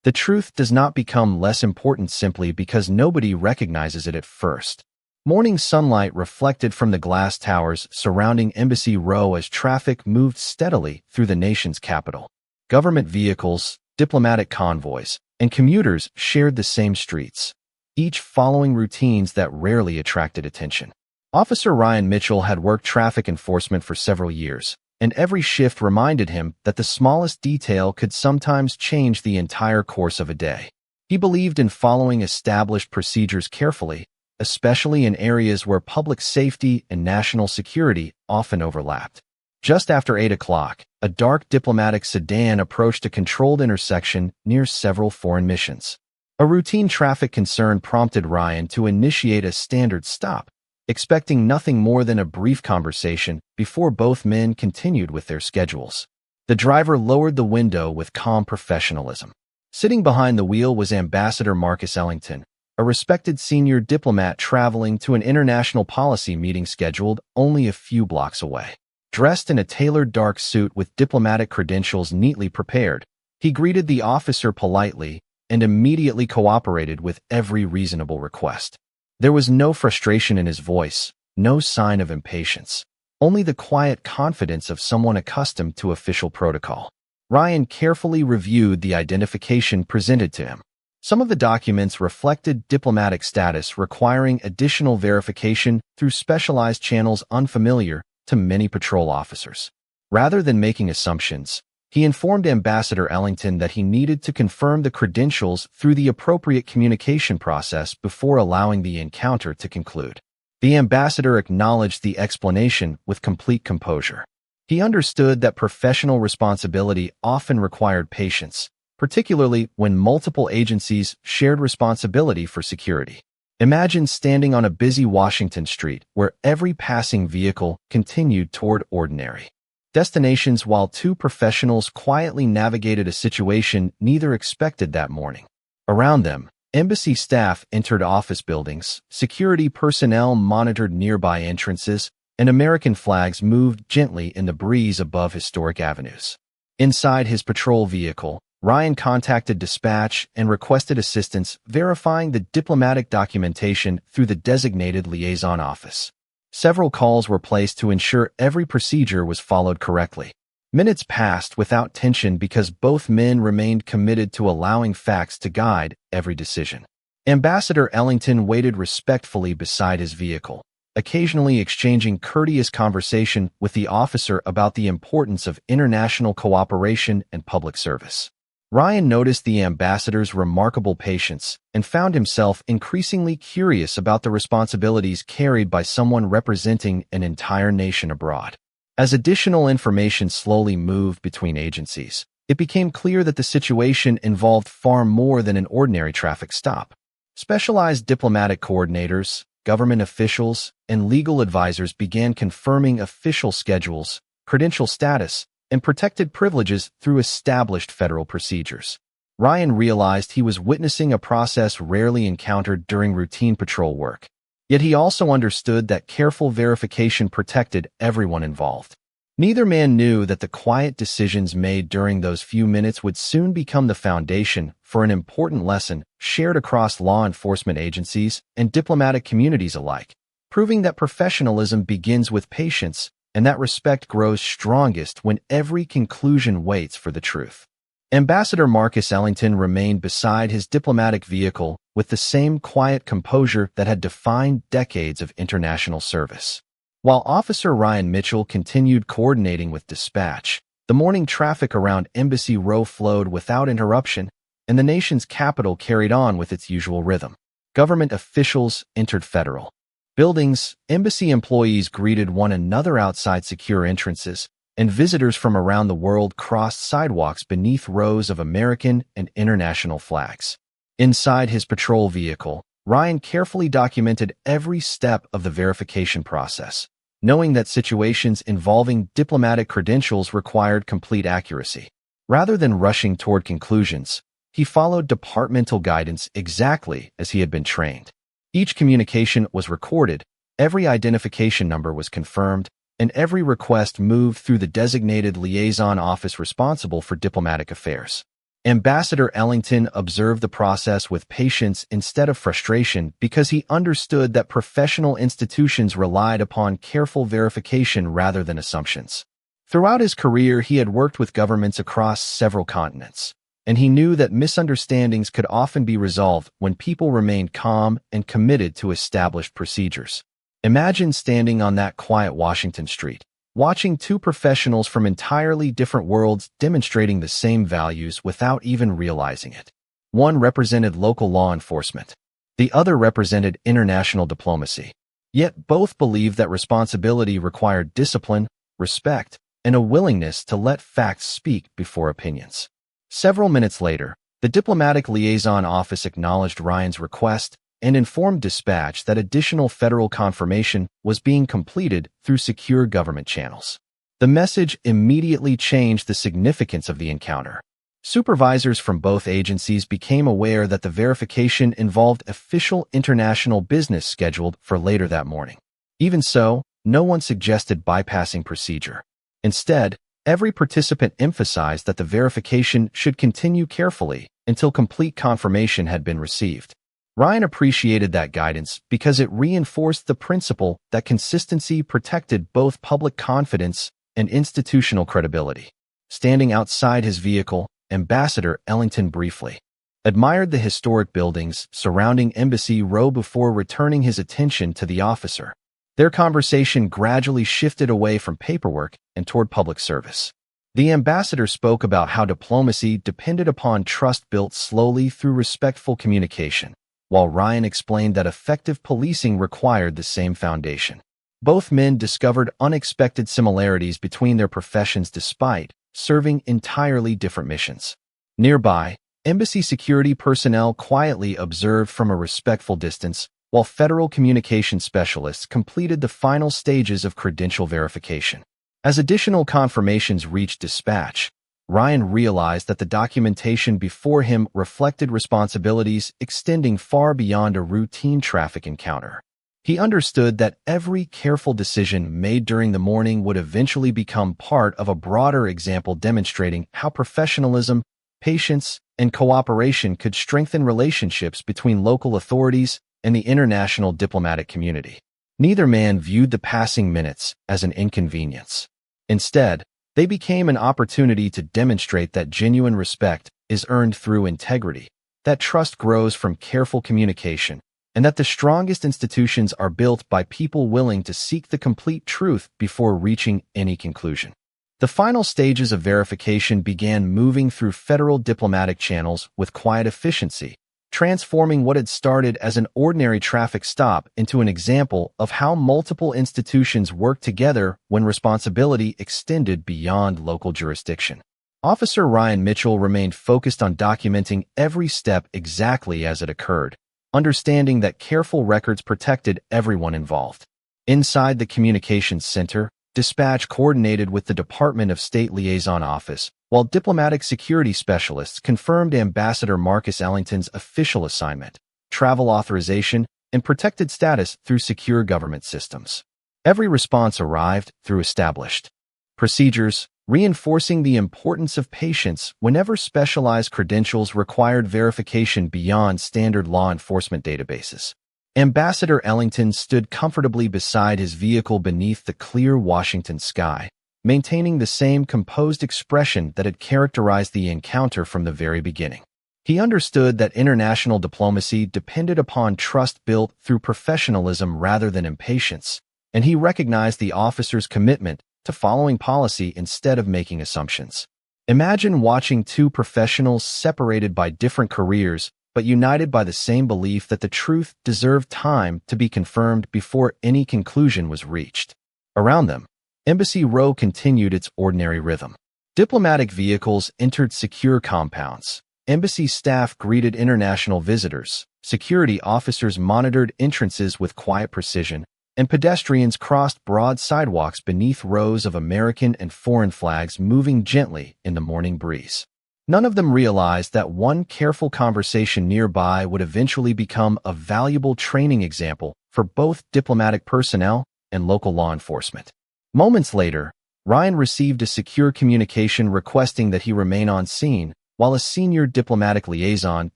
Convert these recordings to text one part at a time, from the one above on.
The truth does not become less important simply because nobody recognizes it at first. Morning sunlight reflected from the glass towers surrounding Embassy Row as traffic moved steadily through the nation's capital. Government vehicles, diplomatic convoys, and commuters shared the same streets, each following routines that rarely attracted attention. Officer Ryan Mitchell had worked traffic enforcement for several years, and every shift reminded him that the smallest detail could sometimes change the entire course of a day. He believed in following established procedures carefully, especially in areas where public safety and national security often overlapped. Just after 8 o'clock, a dark diplomatic sedan approached a controlled intersection near several foreign missions. A routine traffic concern prompted Ryan to initiate a standard stop, expecting nothing more than a brief conversation before both men continued with their schedules. The driver lowered the window with calm professionalism. Sitting behind the wheel was Ambassador Marcus Ellington, a respected senior diplomat traveling to an international policy meeting scheduled only a few blocks away. Dressed in a tailored dark suit with diplomatic credentials neatly prepared, he greeted the officer politely and immediately cooperated with every reasonable request. There was no frustration in his voice, no sign of impatience, only the quiet confidence of someone accustomed to official protocol. Ryan carefully reviewed the identification presented to him. Some of the documents reflected diplomatic status requiring additional verification through specialized channels unfamiliar to many patrol officers. Rather than making assumptions, he informed Ambassador Ellington that he needed to confirm the credentials through the appropriate communication process before allowing the encounter to conclude. The ambassador acknowledged the explanation with complete composure. He understood that professional responsibility often required patience, particularly when multiple agencies shared responsibility for security. Imagine standing on a busy Washington street where every passing vehicle continued toward ordinary destinations while two professionals quietly navigated a situation neither expected that morning. Around them, embassy staff entered office buildings, security personnel monitored nearby entrances, and American flags moved gently in the breeze above historic avenues. Inside his patrol vehicle, Ryan contacted dispatch and requested assistance verifying the diplomatic documentation through the designated liaison office. Several calls were placed to ensure every procedure was followed correctly. Minutes passed without tension because both men remained committed to allowing facts to guide every decision. Ambassador Ellington waited respectfully beside his vehicle, occasionally exchanging courteous conversation with the officer about the importance of international cooperation and public service. Ryan noticed the ambassador's remarkable patience and found himself increasingly curious about the responsibilities carried by someone representing an entire nation abroad. As additional information slowly moved between agencies, it became clear that the situation involved far more than an ordinary traffic stop. Specialized diplomatic coordinators, government officials, and legal advisors began confirming official schedules, credential status, and protected privileges through established federal procedures. Ryan realized he was witnessing a process rarely encountered during routine patrol work. Yet he also understood that careful verification protected everyone involved. Neither man knew that the quiet decisions made during those few minutes would soon become the foundation for an important lesson shared across law enforcement agencies and diplomatic communities alike, proving that professionalism begins with patience and that respect grows strongest when every conclusion waits for the truth. Ambassador Marcus Ellington remained beside his diplomatic vehicle with the same quiet composure that had defined decades of international service. While Officer Ryan Mitchell continued coordinating with dispatch, the morning traffic around Embassy Row flowed without interruption, and the nation's capital carried on with its usual rhythm. Government officials entered federal buildings, embassy employees greeted one another outside secure entrances, and visitors from around the world crossed sidewalks beneath rows of American and international flags. Inside his patrol vehicle, Ryan carefully documented every step of the verification process, knowing that situations involving diplomatic credentials required complete accuracy. Rather than rushing toward conclusions, he followed departmental guidance exactly as he had been trained. Each communication was recorded, every identification number was confirmed, and every request moved through the designated liaison office responsible for diplomatic affairs. Ambassador Ellington observed the process with patience instead of frustration because he understood that professional institutions relied upon careful verification rather than assumptions. Throughout his career, he had worked with governments across several continents, and he knew that misunderstandings could often be resolved when people remained calm and committed to established procedures. Imagine standing on that quiet Washington street, watching two professionals from entirely different worlds demonstrating the same values without even realizing it. One represented local law enforcement. The other represented international diplomacy. Yet both believed that responsibility required discipline, respect, and a willingness to let facts speak before opinions. Several minutes later, the diplomatic liaison office acknowledged Ryan's request and informed dispatch that additional federal confirmation was being completed through secure government channels. The message immediately changed the significance of the encounter. Supervisors from both agencies became aware that the verification involved official international business scheduled for later that morning. Even so, no one suggested bypassing procedure. Instead, every participant emphasized that the verification should continue carefully until complete confirmation had been received. Ryan appreciated that guidance because it reinforced the principle that consistency protected both public confidence and institutional credibility. Standing outside his vehicle, Ambassador Ellington briefly admired the historic buildings surrounding Embassy Row before returning his attention to the officer. Their conversation gradually shifted away from paperwork and toward public service. The ambassador spoke about how diplomacy depended upon trust built slowly through respectful communication, while Ryan explained that effective policing required the same foundation. Both men discovered unexpected similarities between their professions despite serving entirely different missions. Nearby, embassy security personnel quietly observed from a respectful distance, while federal communication specialists completed the final stages of credential verification. As additional confirmations reached dispatch, Ryan realized that the documentation before him reflected responsibilities extending far beyond a routine traffic encounter. He understood that every careful decision made during the morning would eventually become part of a broader example demonstrating how professionalism, patience, and cooperation could strengthen relationships between local authorities and the international diplomatic community. Neither man viewed the passing minutes as an inconvenience. Instead, they became an opportunity to demonstrate that genuine respect is earned through integrity, that trust grows from careful communication, and that the strongest institutions are built by people willing to seek the complete truth before reaching any conclusion. The final stages of verification began moving through federal diplomatic channels with quiet efficiency, transforming what had started as an ordinary traffic stop into an example of how multiple institutions work together when responsibility extended beyond local jurisdiction. Officer Ryan Mitchell remained focused on documenting every step exactly as it occurred, understanding that careful records protected everyone involved. Inside the communications center, dispatch coordinated with the Department of State Liaison Office, while diplomatic security specialists confirmed Ambassador Marcus Ellington's official assignment, travel authorization, and protected status through secure government systems. Every response arrived through established procedures, reinforcing the importance of patience whenever specialized credentials required verification beyond standard law enforcement databases. Ambassador Ellington stood comfortably beside his vehicle beneath the clear Washington sky, maintaining the same composed expression that had characterized the encounter from the very beginning. He understood that international diplomacy depended upon trust built through professionalism rather than impatience, and he recognized the officer's commitment to following policy instead of making assumptions. Imagine watching two professionals separated by different careers but united by the same belief that the truth deserved time to be confirmed before any conclusion was reached. Around them, Embassy Row continued its ordinary rhythm. Diplomatic vehicles entered secure compounds. Embassy staff greeted international visitors. Security officers monitored entrances with quiet precision, and pedestrians crossed broad sidewalks beneath rows of American and foreign flags moving gently in the morning breeze. None of them realized that one careful conversation nearby would eventually become a valuable training example for both diplomatic personnel and local law enforcement. Moments later, Ryan received a secure communication requesting that he remain on scene while a senior diplomatic liaison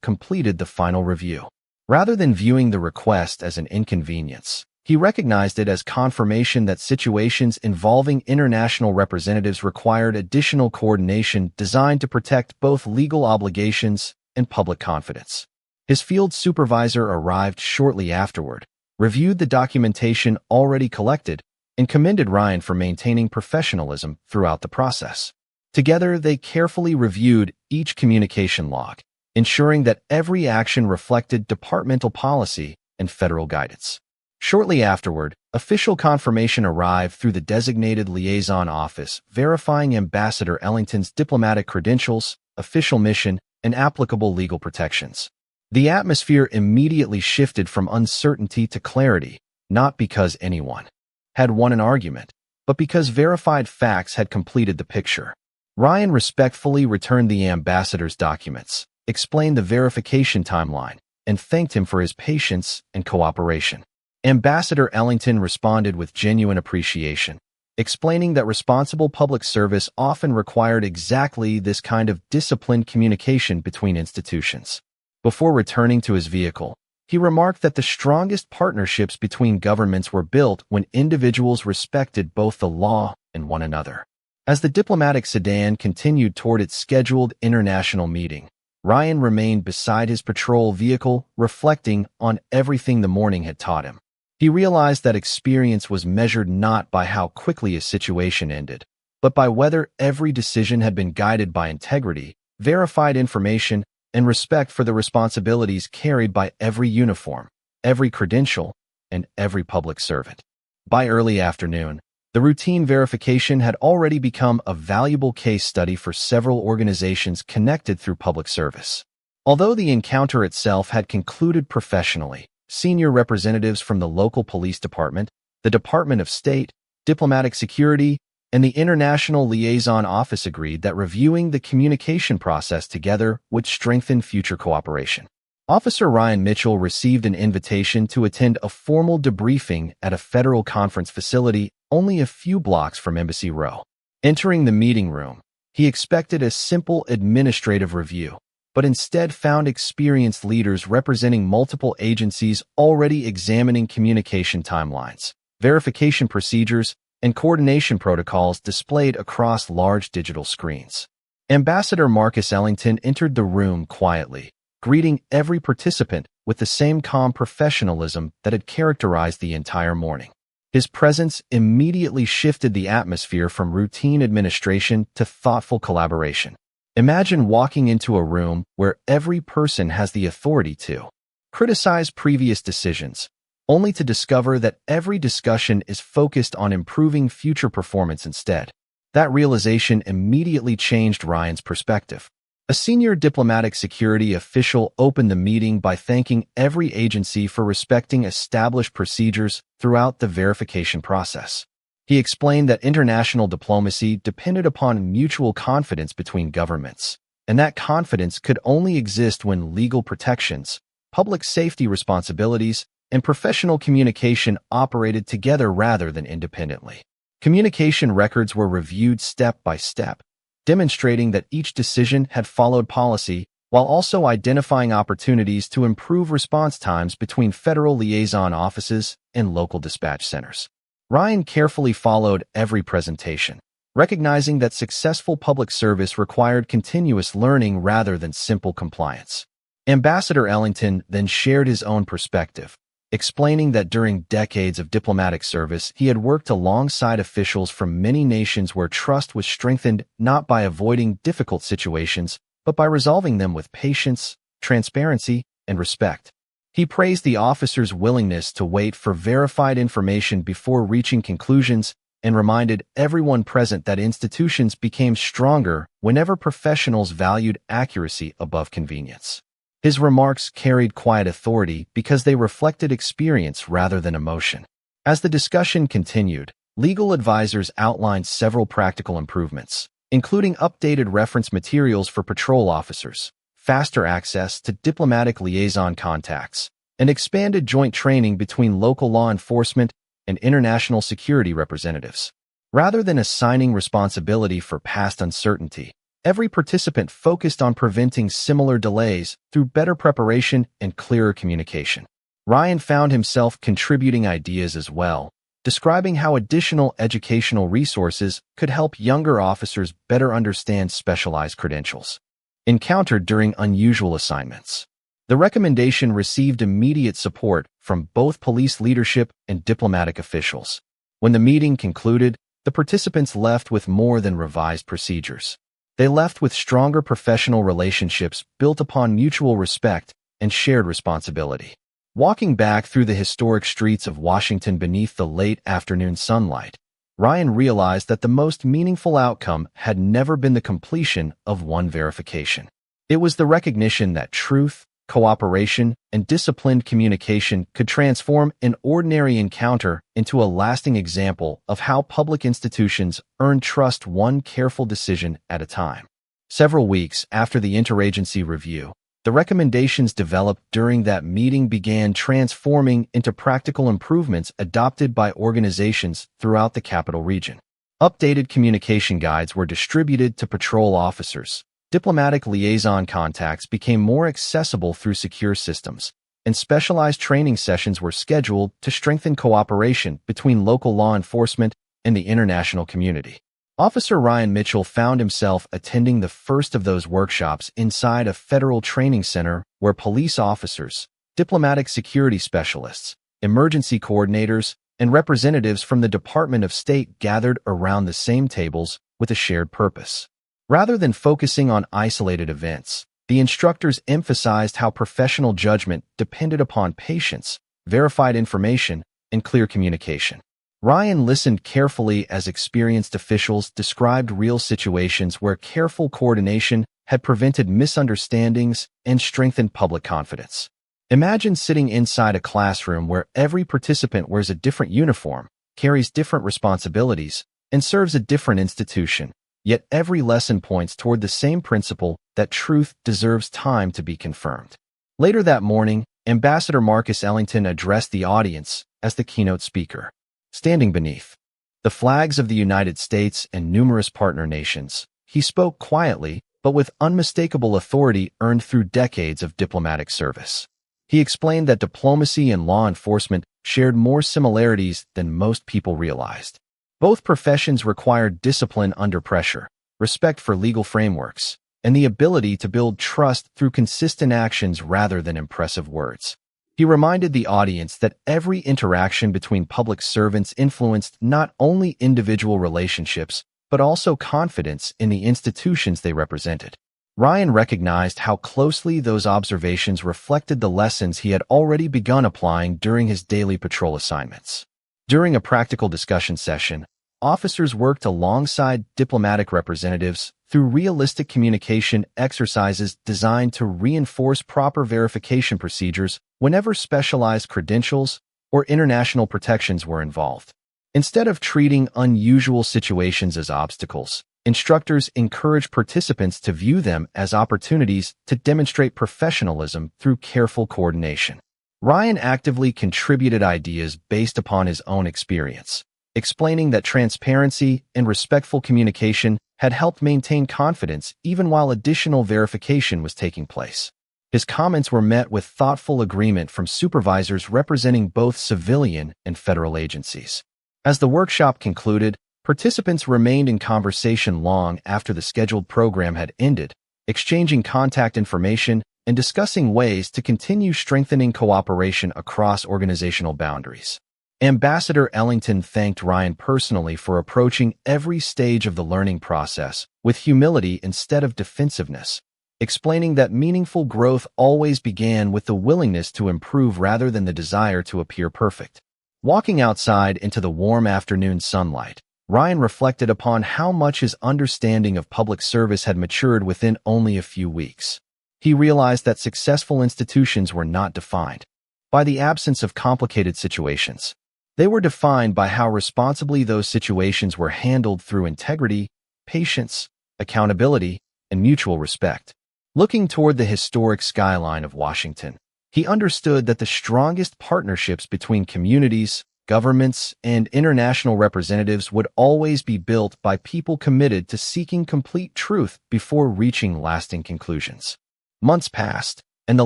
completed the final review. Rather than viewing the request as an inconvenience, he recognized it as confirmation that situations involving international representatives required additional coordination designed to protect both legal obligations and public confidence. His field supervisor arrived shortly afterward, reviewed the documentation already collected, and commended Ryan for maintaining professionalism throughout the process. Together, they carefully reviewed each communication log, ensuring that every action reflected departmental policy and federal guidance. Shortly afterward, official confirmation arrived through the designated liaison office, verifying Ambassador Ellington's diplomatic credentials, official mission, and applicable legal protections. The atmosphere immediately shifted from uncertainty to clarity, not because anyone had won an argument, but because verified facts had completed the picture. Ryan respectfully returned the ambassador's documents, explained the verification timeline, and thanked him for his patience and cooperation. Ambassador Ellington responded with genuine appreciation, explaining that responsible public service often required exactly this kind of disciplined communication between institutions. Before returning to his vehicle, he remarked that the strongest partnerships between governments were built when individuals respected both the law and one another. As the diplomatic sedan continued toward its scheduled international meeting, Ryan remained beside his patrol vehicle, reflecting on everything the morning had taught him. He realized that experience was measured not by how quickly a situation ended, but by whether every decision had been guided by integrity, verified information, and respect for the responsibilities carried by every uniform, every credential, and every public servant. By early afternoon, the routine verification had already become a valuable case study for several organizations connected through public service. Although the encounter itself had concluded professionally, senior representatives from the local police department, the Department of State, Diplomatic Security, and the International Liaison Office agreed that reviewing the communication process together would strengthen future cooperation. Officer Ryan Mitchell received an invitation to attend a formal debriefing at a federal conference facility only a few blocks from Embassy Row. Entering the meeting room, he expected a simple administrative review, but instead found experienced leaders representing multiple agencies already examining communication timelines, verification procedures, and coordination protocols displayed across large digital screens. Ambassador Marcus Ellington entered the room quietly, greeting every participant with the same calm professionalism that had characterized the entire morning. His presence immediately shifted the atmosphere from routine administration to thoughtful collaboration. Imagine walking into a room where every person has the authority to criticize previous decisions, only to discover that every discussion is focused on improving future performance instead. That realization immediately changed Ryan's perspective. A senior diplomatic security official opened the meeting by thanking every agency for respecting established procedures throughout the verification process. He explained that international diplomacy depended upon mutual confidence between governments, and that confidence could only exist when legal protections, public safety responsibilities, and professional communication operated together rather than independently. Communication records were reviewed step by step, demonstrating that each decision had followed policy while also identifying opportunities to improve response times between federal liaison offices and local dispatch centers. Ryan carefully followed every presentation, recognizing that successful public service required continuous learning rather than simple compliance. Ambassador Ellington then shared his own perspective, explaining that during decades of diplomatic service, he had worked alongside officials from many nations where trust was strengthened not by avoiding difficult situations, but by resolving them with patience, transparency, and respect. He praised the officers' willingness to wait for verified information before reaching conclusions and reminded everyone present that institutions became stronger whenever professionals valued accuracy above convenience. His remarks carried quiet authority because they reflected experience rather than emotion. As the discussion continued, legal advisors outlined several practical improvements, including updated reference materials for patrol officers, faster access to diplomatic liaison contacts, and expanded joint training between local law enforcement and international security representatives. Rather than assigning responsibility for past uncertainty, Every participant focused on preventing similar delays through better preparation and clearer communication. Ryan found himself contributing ideas as well, describing how additional educational resources could help younger officers better understand specialized credentials encountered during unusual assignments. The recommendation received immediate support from both police leadership and diplomatic officials. When the meeting concluded, the participants left with more than revised procedures. They left with stronger professional relationships built upon mutual respect and shared responsibility. Walking back through the historic streets of Washington beneath the late afternoon sunlight, Ryan realized that the most meaningful outcome had never been the completion of one verification. It was the recognition that truth, cooperation, and disciplined communication could transform an ordinary encounter into a lasting example of how public institutions earn trust one careful decision at a time. Several weeks after the interagency review, the recommendations developed during that meeting began transforming into practical improvements adopted by organizations throughout the capital region. Updated communication guides were distributed to patrol officers. Diplomatic liaison contacts became more accessible through secure systems, and specialized training sessions were scheduled to strengthen cooperation between local law enforcement and the international community. Officer Ryan Mitchell found himself attending the first of those workshops inside a federal training center where police officers, diplomatic security specialists, emergency coordinators, and representatives from the Department of State gathered around the same tables with a shared purpose. Rather than focusing on isolated events, the instructors emphasized how professional judgment depended upon patience, verified information, and clear communication. Ryan listened carefully as experienced officials described real situations where careful coordination had prevented misunderstandings and strengthened public confidence. Imagine sitting inside a classroom where every participant wears a different uniform, carries different responsibilities, and serves a different institution, yet every lesson points toward the same principle that truth deserves time to be confirmed. Later that morning, Ambassador Marcus Ellington addressed the audience as the keynote speaker. Standing beneath the flags of the United States and numerous partner nations, he spoke quietly but with unmistakable authority earned through decades of diplomatic service. He explained that diplomacy and law enforcement shared more similarities than most people realized. Both professions required discipline under pressure, respect for legal frameworks, and the ability to build trust through consistent actions rather than impressive words. He reminded the audience that every interaction between public servants influenced not only individual relationships, but also confidence in the institutions they represented. Ryan recognized how closely those observations reflected the lessons he had already begun applying during his daily patrol assignments. During a practical discussion session, officers worked alongside diplomatic representatives through realistic communication exercises designed to reinforce proper verification procedures whenever specialized credentials or international protections were involved. Instead of treating unusual situations as obstacles, instructors encouraged participants to view them as opportunities to demonstrate professionalism through careful coordination. Ryan actively contributed ideas based upon his own experience, explaining that transparency and respectful communication had helped maintain confidence even while additional verification was taking place. His comments were met with thoughtful agreement from supervisors representing both civilian and federal agencies. As the workshop concluded, participants remained in conversation long after the scheduled program had ended, exchanging contact information and discussing ways to continue strengthening cooperation across organizational boundaries. Ambassador Ellington thanked Ryan personally for approaching every stage of the learning process with humility instead of defensiveness, explaining that meaningful growth always began with the willingness to improve rather than the desire to appear perfect. Walking outside into the warm afternoon sunlight, Ryan reflected upon how much his understanding of public service had matured within only a few weeks. He realized that successful institutions were not defined by the absence of complicated situations. They were defined by how responsibly those situations were handled through integrity, patience, accountability, and mutual respect. Looking toward the historic skyline of Washington, he understood that the strongest partnerships between communities, governments, and international representatives would always be built by people committed to seeking complete truth before reaching lasting conclusions. Months passed, and the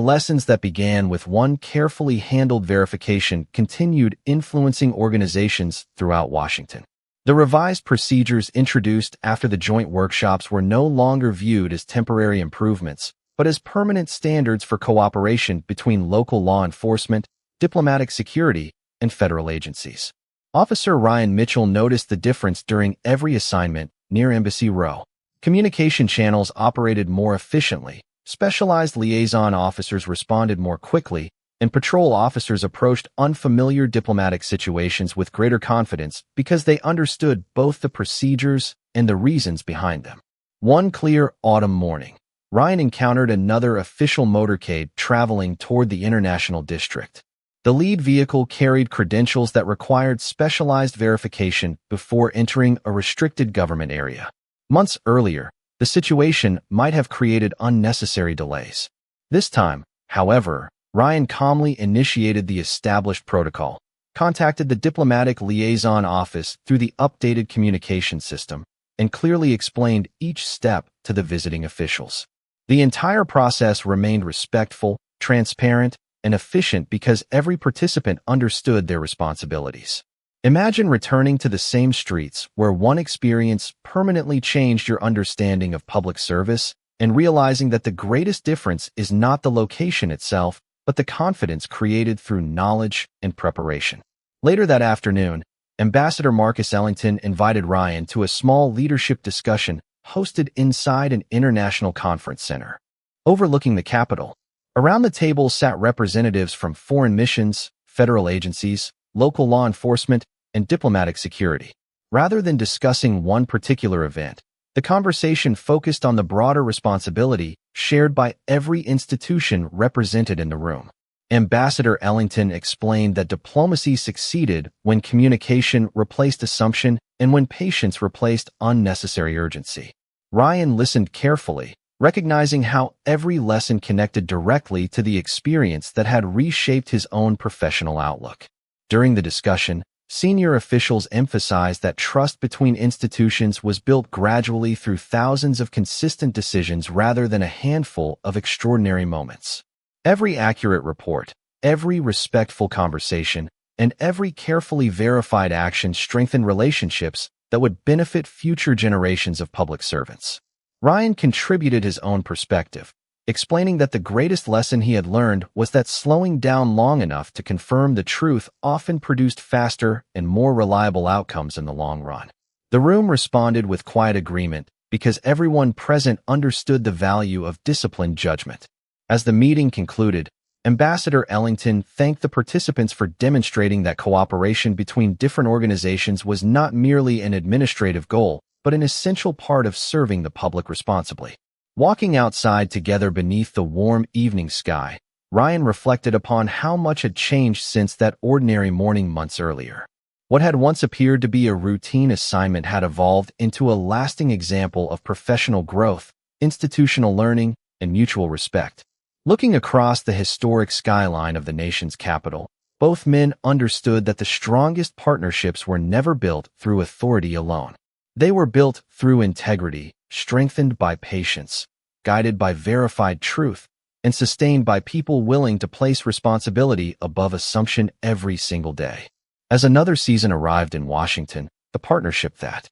lessons that began with one carefully handled verification continued influencing organizations throughout Washington. The revised procedures introduced after the joint workshops were no longer viewed as temporary improvements, but as permanent standards for cooperation between local law enforcement, diplomatic security, and federal agencies. Officer Ryan Mitchell noticed the difference during every assignment near Embassy Row. Communication channels operated more efficiently, specialized liaison officers responded more quickly, and patrol officers approached unfamiliar diplomatic situations with greater confidence because they understood both the procedures and the reasons behind them. One clear autumn morning, Ryan encountered another official motorcade traveling toward the International District. The lead vehicle carried credentials that required specialized verification before entering a restricted government area. Months earlier, the situation might have created unnecessary delays. This time, however, Ryan calmly initiated the established protocol, contacted the diplomatic liaison office through the updated communication system, and clearly explained each step to the visiting officials. The entire process remained respectful, transparent, and efficient because every participant understood their responsibilities. Imagine returning to the same streets where one experience permanently changed your understanding of public service and realizing that the greatest difference is not the location itself, but the confidence created through knowledge and preparation. Later that afternoon, Ambassador Marcus Ellington invited Ryan to a small leadership discussion hosted inside an international conference center. Overlooking the Capitol, around the table sat representatives from foreign missions, federal agencies, local law enforcement, and diplomatic security. Rather than discussing one particular event, the conversation focused on the broader responsibility shared by every institution represented in the room. Ambassador Ellington explained that diplomacy succeeded when communication replaced assumption and when patience replaced unnecessary urgency. Ryan listened carefully, recognizing how every lesson connected directly to the experience that had reshaped his own professional outlook. During the discussion, senior officials emphasized that trust between institutions was built gradually through thousands of consistent decisions rather than a handful of extraordinary moments. Every accurate report, every respectful conversation, and every carefully verified action strengthened relationships that would benefit future generations of public servants. Ryan contributed his own perspective, explaining that the greatest lesson he had learned was that slowing down long enough to confirm the truth often produced faster and more reliable outcomes in the long run. The room responded with quiet agreement because everyone present understood the value of disciplined judgment. As the meeting concluded, Ambassador Ellington thanked the participants for demonstrating that cooperation between different organizations was not merely an administrative goal, but an essential part of serving the public responsibly. Walking outside together beneath the warm evening sky, Ryan reflected upon how much had changed since that ordinary morning months earlier. What had once appeared to be a routine assignment had evolved into a lasting example of professional growth, institutional learning, and mutual respect. Looking across the historic skyline of the nation's capital, both men understood that the strongest partnerships were never built through authority alone. They were built through integrity, strengthened by patience, guided by verified truth, and sustained by people willing to place responsibility above assumption every single day. As another season arrived in Washington, the partnership that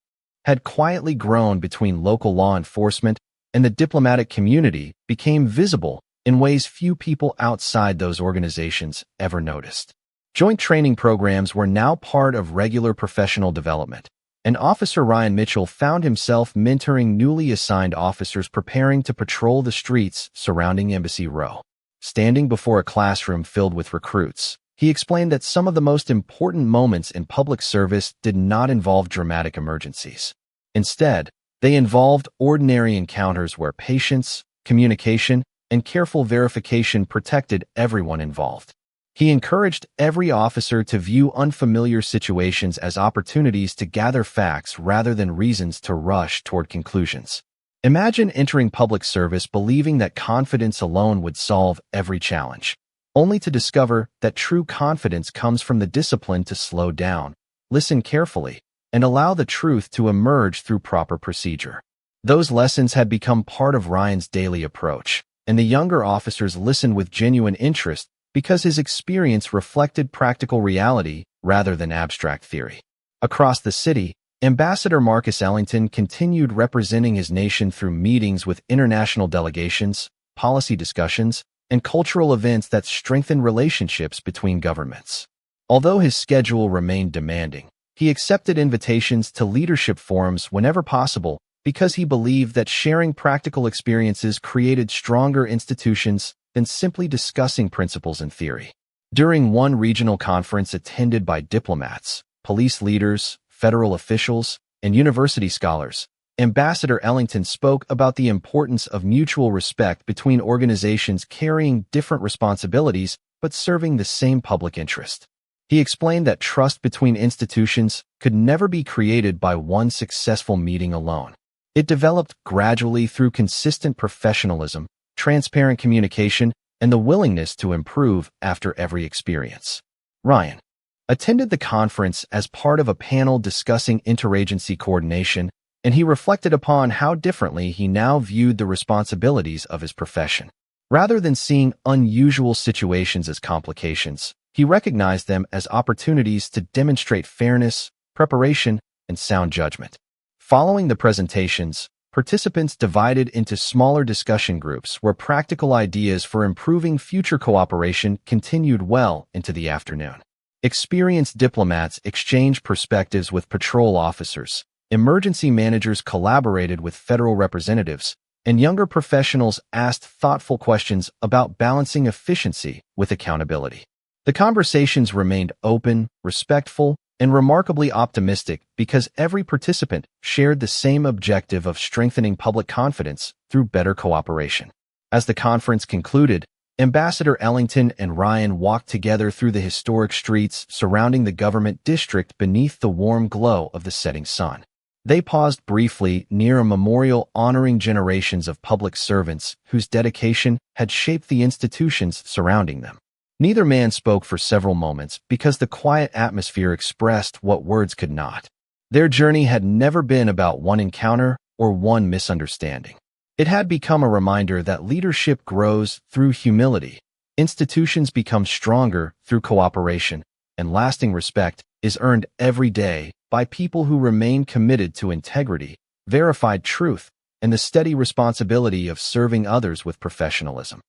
had quietly grown between local law enforcement and the diplomatic community became visible in ways few people outside those organizations ever noticed. Joint training programs were now part of regular professional development, and Officer Ryan Mitchell found himself mentoring newly assigned officers preparing to patrol the streets surrounding Embassy Row. Standing before a classroom filled with recruits, he explained that some of the most important moments in public service did not involve dramatic emergencies. Instead, they involved ordinary encounters where patience, communication, and careful verification protected everyone involved. He encouraged every officer to view unfamiliar situations as opportunities to gather facts rather than reasons to rush toward conclusions. Imagine entering public service believing that confidence alone would solve every challenge. only to discover that true confidence comes from the discipline to slow down, listen carefully, and allow the truth to emerge through proper procedure. Those lessons had become part of Ryan's daily approach, and the younger officers listened with genuine interest because his experience reflected practical reality rather than abstract theory. Across the city, Ambassador Marcus Ellington continued representing his nation through meetings with international delegations, policy discussions, and cultural events that strengthened relationships between governments. Although his schedule remained demanding, he accepted invitations to leadership forums whenever possible because he believed that sharing practical experiences created stronger institutions than simply discussing principles and theory. During one regional conference attended by diplomats, police leaders, federal officials, and university scholars, Ambassador Ellington spoke about the importance of mutual respect between organizations carrying different responsibilities but serving the same public interest. He explained that trust between institutions could never be created by one successful meeting alone. It developed gradually through consistent professionalism, transparent communication, and the willingness to improve after every experience. Ryan attended the conference as part of a panel discussing interagency coordination, and he reflected upon how differently he now viewed the responsibilities of his profession. Rather than seeing unusual situations as complications, he recognized them as opportunities to demonstrate fairness, preparation, and sound judgment. Following the presentations, participants divided into smaller discussion groups where practical ideas for improving future cooperation continued well into the afternoon. Experienced diplomats exchanged perspectives with patrol officers, emergency managers collaborated with federal representatives, and younger professionals asked thoughtful questions about balancing efficiency with accountability. The conversations remained open, respectful, and remarkably optimistic because every participant shared the same objective of strengthening public confidence through better cooperation. As the conference concluded, Ambassador Ellington and Ryan walked together through the historic streets surrounding the government district beneath the warm glow of the setting sun. They paused briefly near a memorial honoring generations of public servants whose dedication had shaped the institutions surrounding them. Neither man spoke for several moments because the quiet atmosphere expressed what words could not. Their journey had never been about one encounter or one misunderstanding. It had become a reminder that leadership grows through humility, institutions become stronger through cooperation, and lasting respect is earned every day by people who remain committed to integrity, verified truth, and the steady responsibility of serving others with professionalism.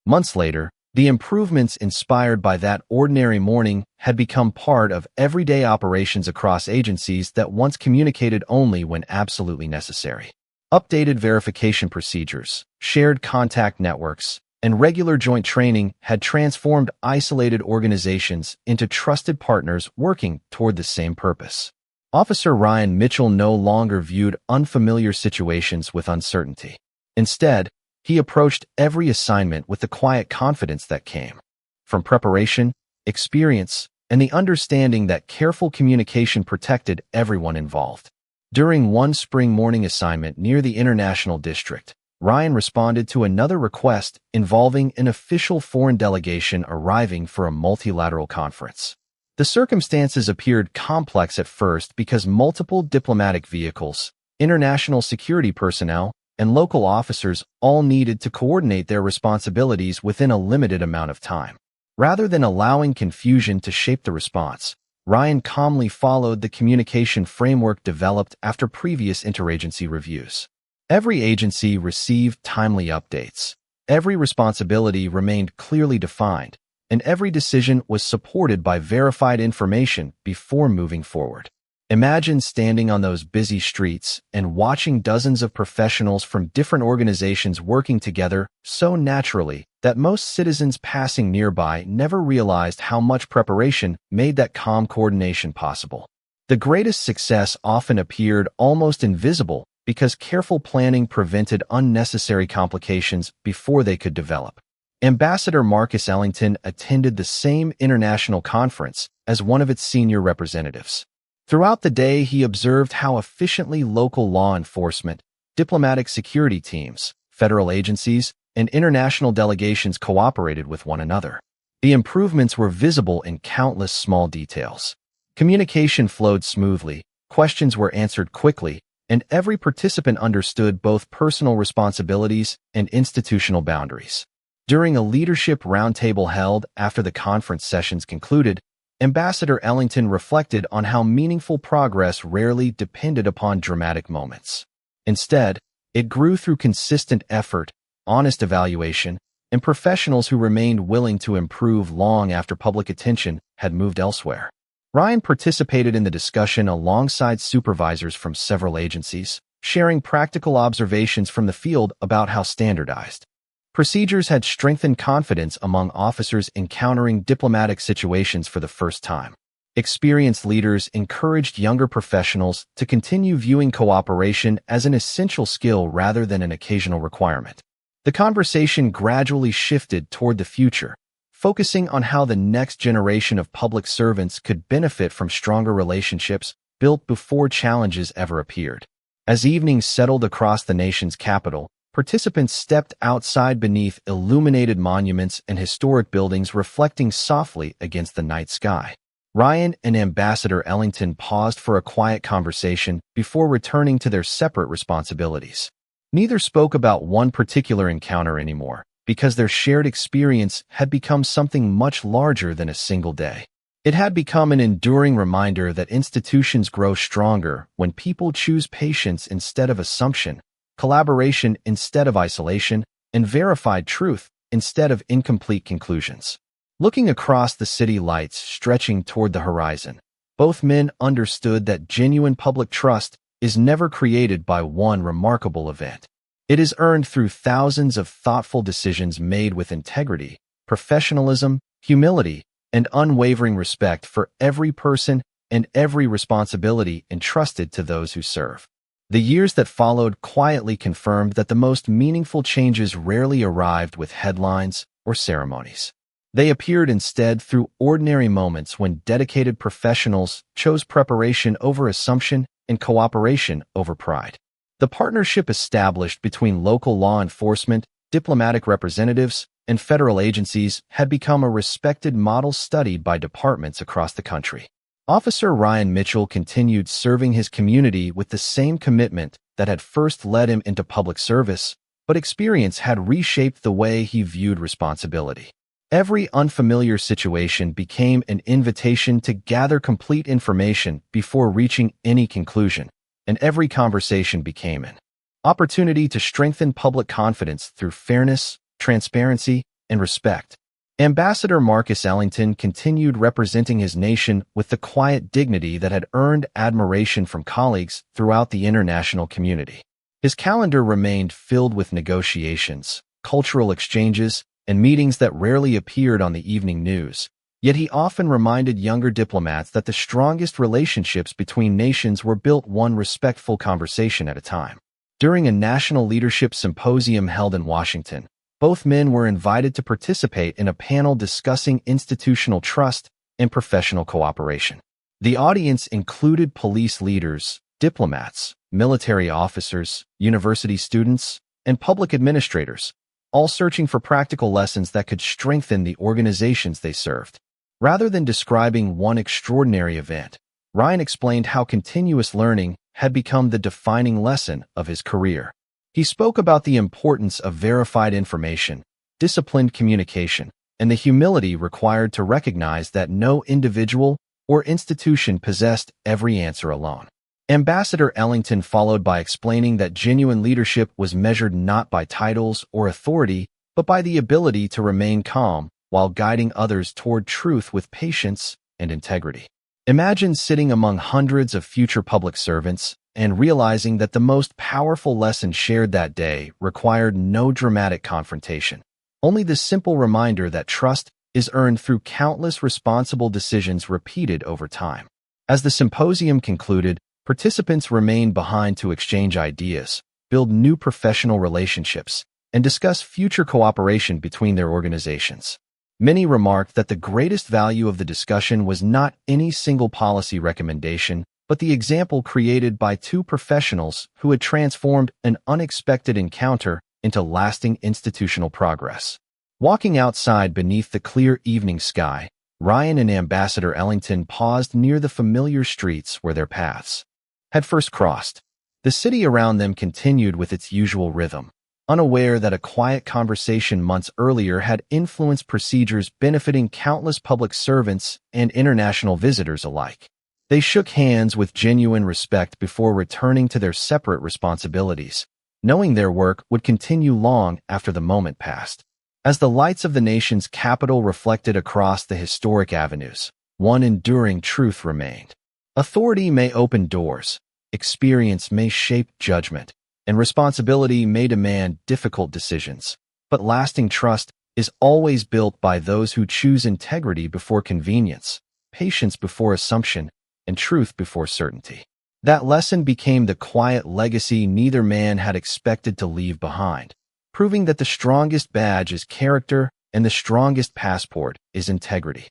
Months later, the improvements inspired by that ordinary morning had become part of everyday operations across agencies that once communicated only when absolutely necessary. Updated verification procedures, shared contact networks, and regular joint training had transformed isolated organizations into trusted partners working toward the same purpose. Officer Ryan Mitchell no longer viewed unfamiliar situations with uncertainty. Instead, he approached every assignment with the quiet confidence that came from preparation, experience, and the understanding that careful communication protected everyone involved. During one spring morning assignment near the International District, Ryan responded to another request involving an official foreign delegation arriving for a multilateral conference. The circumstances appeared complex at first because multiple diplomatic vehicles, international security personnel, and local officers all needed to coordinate their responsibilities within a limited amount of time. Rather than allowing confusion to shape the response, Ryan calmly followed the communication framework developed after previous interagency reviews. Every agency received timely updates. Every responsibility remained clearly defined, and every decision was supported by verified information before moving forward. Imagine standing on those busy streets and watching dozens of professionals from different organizations working together so naturally that most citizens passing nearby never realized how much preparation made that calm coordination possible. The greatest success often appeared almost invisible because careful planning prevented unnecessary complications before they could develop. Ambassador Marcus Ellington attended the same international conference as one of its senior representatives. Throughout the day, he observed how efficiently local law enforcement, diplomatic security teams, federal agencies, and international delegations cooperated with one another. The improvements were visible in countless small details. Communication flowed smoothly, questions were answered quickly, and every participant understood both personal responsibilities and institutional boundaries. During a leadership roundtable held after the conference sessions concluded, Ambassador Ellington reflected on how meaningful progress rarely depended upon dramatic moments. Instead, it grew through consistent effort, honest evaluation, and professionals who remained willing to improve long after public attention had moved elsewhere. Ryan participated in the discussion alongside supervisors from several agencies, sharing practical observations from the field about how standardized procedures had strengthened confidence among officers encountering diplomatic situations for the first time. Experienced leaders encouraged younger professionals to continue viewing cooperation as an essential skill rather than an occasional requirement. The conversation gradually shifted toward the future, focusing on how the next generation of public servants could benefit from stronger relationships built before challenges ever appeared. As evenings settled across the nation's capital, participants stepped outside beneath illuminated monuments and historic buildings reflecting softly against the night sky. Ryan and Ambassador Ellington paused for a quiet conversation before returning to their separate responsibilities. Neither spoke about one particular encounter anymore, because their shared experience had become something much larger than a single day. It had become an enduring reminder that institutions grow stronger when people choose patience instead of assumption, collaboration instead of isolation, and verified truth instead of incomplete conclusions. Looking across the city lights stretching toward the horizon, both men understood that genuine public trust is never created by one remarkable event. It is earned through thousands of thoughtful decisions made with integrity, professionalism, humility, and unwavering respect for every person and every responsibility entrusted to those who serve. The years that followed quietly confirmed that the most meaningful changes rarely arrived with headlines or ceremonies. They appeared instead through ordinary moments when dedicated professionals chose preparation over assumption and cooperation over pride. The partnership established between local law enforcement, diplomatic representatives, and federal agencies had become a respected model studied by departments across the country. Officer Ryan Mitchell continued serving his community with the same commitment that had first led him into public service, but experience had reshaped the way he viewed responsibility. Every unfamiliar situation became an invitation to gather complete information before reaching any conclusion, and every conversation became an opportunity to strengthen public confidence through fairness, transparency, and respect. Ambassador Marcus Ellington continued representing his nation with the quiet dignity that had earned admiration from colleagues throughout the international community. His calendar remained filled with negotiations, cultural exchanges, and meetings that rarely appeared on the evening news. Yet he often reminded younger diplomats that the strongest relationships between nations were built one respectful conversation at a time. During a national leadership symposium held in Washington, both men were invited to participate in a panel discussing institutional trust and professional cooperation. The audience included police leaders, diplomats, military officers, university students, and public administrators, all searching for practical lessons that could strengthen the organizations they served. Rather than describing one extraordinary event, Ryan explained how continuous learning had become the defining lesson of his career. He spoke about the importance of verified information, disciplined communication, and the humility required to recognize that no individual or institution possessed every answer alone. Ambassador Ellington followed by explaining that genuine leadership was measured not by titles or authority, but by the ability to remain calm while guiding others toward truth with patience and integrity. Imagine sitting among hundreds of future public servants and realizing that the most powerful lesson shared that day required no dramatic confrontation, only the simple reminder that trust is earned through countless responsible decisions repeated over time. As the symposium concluded, participants remained behind to exchange ideas, build new professional relationships, and discuss future cooperation between their organizations. Many remarked that the greatest value of the discussion was not any single policy recommendation, but the example created by two professionals who had transformed an unexpected encounter into lasting institutional progress. Walking outside beneath the clear evening sky, Ryan and Ambassador Ellington paused near the familiar streets where their paths had first crossed. The city around them continued with its usual rhythm, unaware that a quiet conversation months earlier had influenced procedures benefiting countless public servants and international visitors alike. They shook hands with genuine respect before returning to their separate responsibilities, knowing their work would continue long after the moment passed. As the lights of the nation's capital reflected across the historic avenues, one enduring truth remained. Authority may open doors, experience may shape judgment, and responsibility may demand difficult decisions. But lasting trust is always built by those who choose integrity before convenience, patience before assumption, and truth before certainty. That lesson became the quiet legacy neither man had expected to leave behind, proving that the strongest badge is character and the strongest passport is integrity.